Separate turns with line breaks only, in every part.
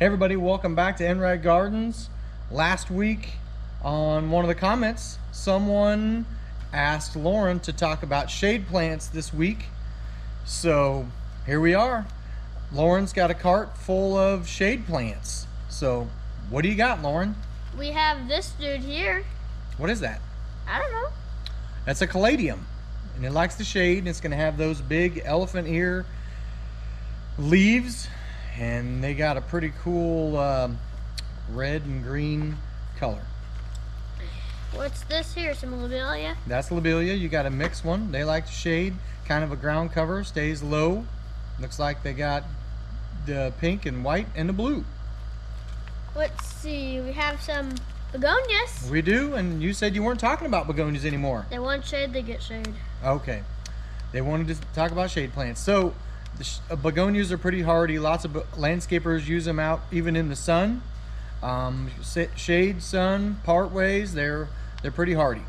Hey everybody, welcome back to Enright Gardens. Last week on one of the comments, someone asked Lauren to talk about shade plants this week. So here we are. Lauren's got a cart full of shade plants. So what do you got, Lauren?
We have this dude here.
What is that?
I don't know.
That's a caladium. And it likes the shade, and it's gonna have those big elephant ear leaves. And they got a pretty cool red and green color.
What's this here? Some lobelia?
That's lobelia. You got a mixed one. They like the shade, kind of a ground cover, stays low. Looks like they got the pink and white and the blue.
Let's see, we have some begonias.
We do, and you said you weren't talking about begonias anymore.
They want shade, they get shade.
Okay. They wanted to talk about shade plants. So the begonias are pretty hardy. Lots of landscapers use them out even in the sun. Shade, sun, part ways, they're pretty hardy.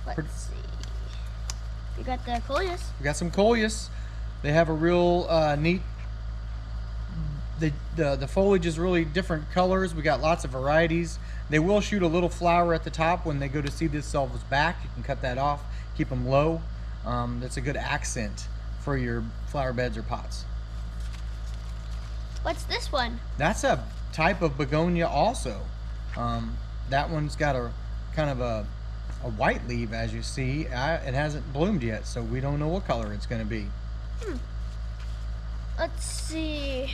Let's see. We got the coleus.
We got some coleus. They have a real neat, the foliage is really different colors. We got lots of varieties. They will shoot a little flower at the top when they go to see themselves back. You can cut that off, keep them low. That's a good accent for your flower beds or pots.
What's this one?
That's a type of begonia also. That one's got a kind of a white leaf, as you see. It hasn't bloomed yet, so we don't know what color it's going to be.
Let's see.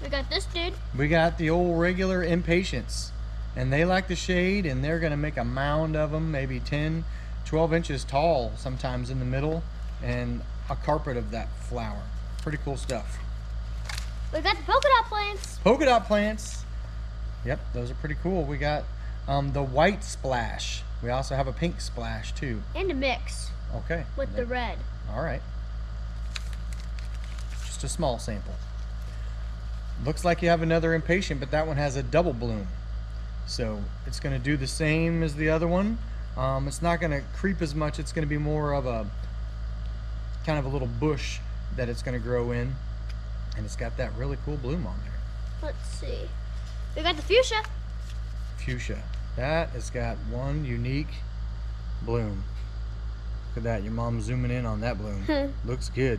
We got this dude.
We got the old regular impatiens, and they like the shade, and they're going to make a mound of them, maybe 10, 12 inches tall sometimes in the middle, and a carpet of that flower. Pretty cool stuff.
We got the polka dot plants.
Polka dot plants. Yep, those are pretty cool. We got the white splash. We also have a pink splash too.
And a mix.
Okay.
With the red.
All right. Just a small sample. Looks like you have another impatient, but that one has a double bloom. So it's going to do the same as the other one. It's not going to creep as much. It's going to be more of a kind of a little bush that it's going to grow in, and it's got that really cool bloom on there.
Let's see. We got the fuchsia.
Fuchsia. That has got one unique bloom. Look at that. Your mom's zooming in on that bloom. Looks good.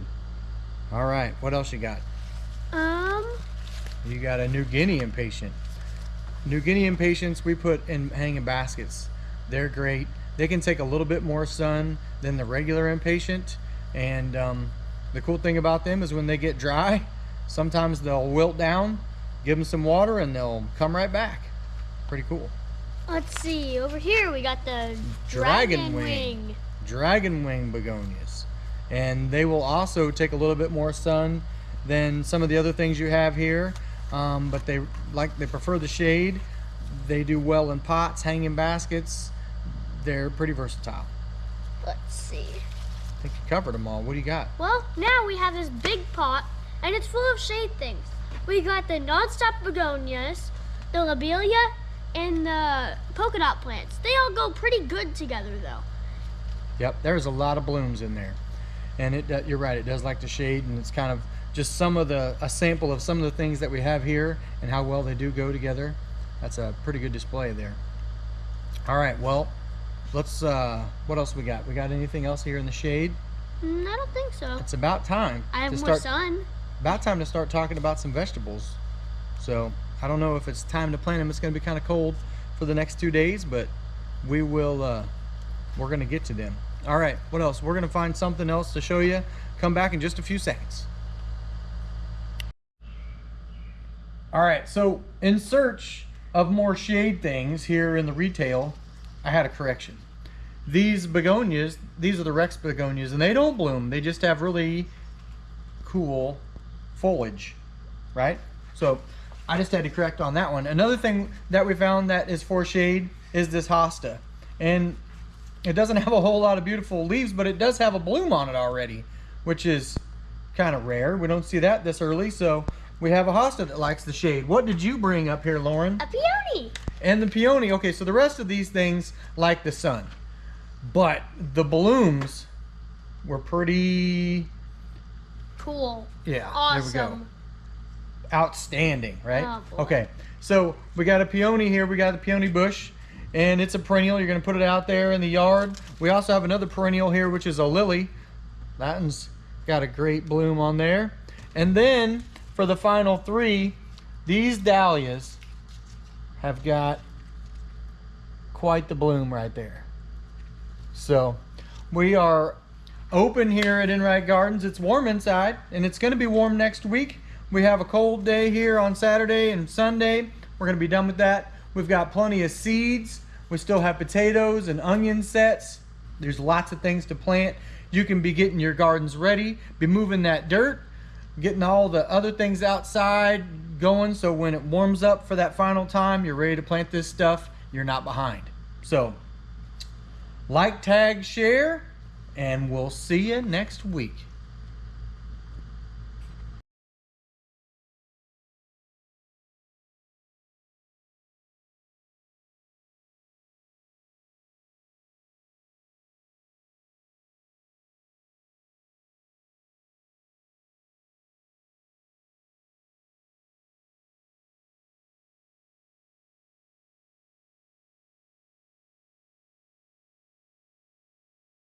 All right. What else you got? You got a New Guinea impatient. New Guinea impatiens we put in hanging baskets. They're great. They can take a little bit more sun than the regular impatient. And the cool thing about them is when they get dry, sometimes they'll wilt down, give them some water, and they'll come right back. Pretty cool.
Let's see, over here we got the
dragon wing begonias. And they will also take a little bit more sun than some of the other things you have here. But they prefer the shade. They do well in pots, hanging baskets. They're pretty versatile.
Let's see.
I think you covered them all. What do you got?
Well, now we have this big pot, and it's full of shade things. We got the non-stop begonias, the lobelia, and the polka dot plants. They all go pretty good together, though.
Yep, there's a lot of blooms in there. And you're right, it does like the shade, and it's kind of just a sample of some of the things that we have here and how well they do go together. That's a pretty good display there. All right, well, let's, what else we got? We got anything else here in the shade?
I don't think so.
It's about time.
I have more sun.
About time to start talking about some vegetables. So I don't know if it's time to plant them. It's going to be kind of cold for the next 2 days, but we're going to get to them. All right, what else? We're going to find something else to show you. Come back in just a few seconds. All right, so in search of more shade things here in the retail, I had a correction. These begonias, these are the Rex begonias, and they don't bloom. They just have really cool foliage, right? So I just had to correct on that one. Another thing that we found that is for shade is this hosta. And it doesn't have a whole lot of beautiful leaves, but it does have a bloom on it already, which is kind of rare. We don't see that this early, so we have a hosta that likes the shade. What did you bring up here, Lauren?
A peony.
And the peony. Okay, so the rest of these things like the sun. But the blooms were pretty
cool.
Yeah,
Awesome.
there we go. outstanding, right?
Oh, boy.
Okay, so we got a peony here. We got the peony bush, and it's a perennial. You're gonna put it out there in the yard. We also have another perennial here, which is a lily. That one's got a great bloom on there. And then for the final three, these dahlias have got quite the bloom right there. So we are open here at Enright Gardens. It's warm inside, and it's going to be warm next week. We have a cold day here on Saturday and Sunday. We're going to be done with that. We've got plenty of seeds. We still have potatoes and onion sets. There's lots of things to plant. You can be getting your gardens ready, be moving that dirt, getting all the other things outside going, so when it warms up for that final time, you're ready to plant this stuff. You're not behind. So like, tag, share, and we'll see you next week.